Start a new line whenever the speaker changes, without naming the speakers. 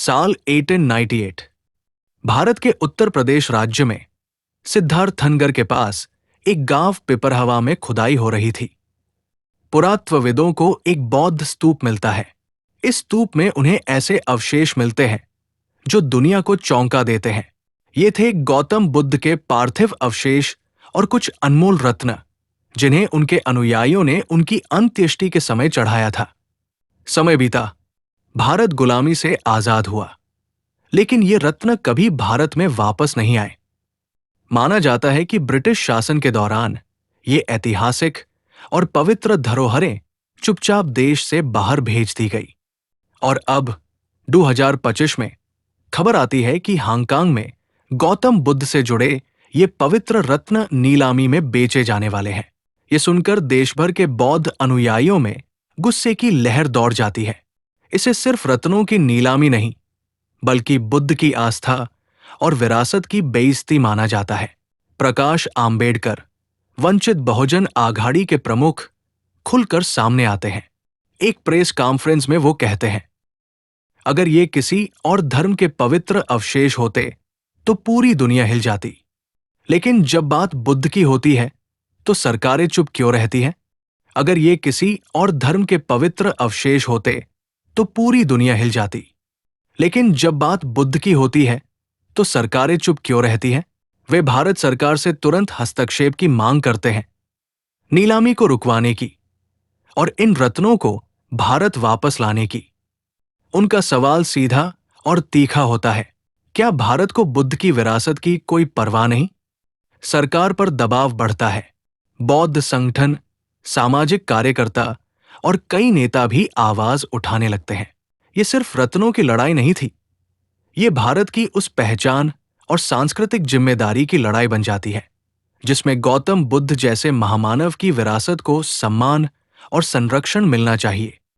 साल 1898 भारत के उत्तर प्रदेश राज्य में सिद्धार्थनगर के पास एक गांव पिपरहवा में खुदाई हो रही थी। पुरातत्वविदों को एक बौद्ध स्तूप मिलता है। इस स्तूप में उन्हें ऐसे अवशेष मिलते हैं जो दुनिया को चौंका देते हैं। ये थे गौतम बुद्ध के पार्थिव अवशेष और कुछ अनमोल रत्न जिन्हें उनके अनुयायियों ने उनकी अंत्येष्टि के समय चढ़ाया था। समय बीता, भारत गुलामी से आजाद हुआ, लेकिन ये रत्न कभी भारत में वापस नहीं आए। माना जाता है कि ब्रिटिश शासन के दौरान ये ऐतिहासिक और पवित्र धरोहरें चुपचाप देश से बाहर भेज दी गई। और अब 2025 में खबर आती है कि हांगकांग में गौतम बुद्ध से जुड़े ये पवित्र रत्न नीलामी में बेचे जाने वाले हैं। ये सुनकर देश भर के बौद्ध अनुयायियों में गुस्से की लहर दौड़ जाती है। इसे सिर्फ रत्नों की नीलामी नहीं, बल्कि बुद्ध की आस्था और विरासत की बेइज्जती माना जाता है। प्रकाश आंबेडकर, वंचित बहुजन आघाड़ी के प्रमुख, खुलकर सामने आते हैं। एक प्रेस कॉन्फ्रेंस में वो कहते हैं, अगर ये किसी और धर्म के पवित्र अवशेष होते तो पूरी दुनिया हिल जाती, लेकिन जब बात बुद्ध की होती है तो सरकारें चुप क्यों रहती हैं? अगर ये किसी और धर्म के पवित्र अवशेष होते तो पूरी दुनिया हिल जाती, लेकिन जब बात बुद्ध की होती है तो सरकारें चुप क्यों रहती हैं? वे भारत सरकार से तुरंत हस्तक्षेप की मांग करते हैं, नीलामी को रुकवाने की और इन रत्नों को भारत वापस लाने की। उनका सवाल सीधा और तीखा होता है, क्या भारत को बुद्ध की विरासत की कोई परवाह नहीं? सरकार पर दबाव बढ़ता है। बौद्ध संगठन, सामाजिक कार्यकर्ता और कई नेता भी आवाज उठाने लगते हैं। ये सिर्फ रत्नों की लड़ाई नहीं थी, ये भारत की उस पहचान और सांस्कृतिक जिम्मेदारी की लड़ाई बन जाती है जिसमें गौतम बुद्ध जैसे महामानव की विरासत को सम्मान और संरक्षण मिलना चाहिए।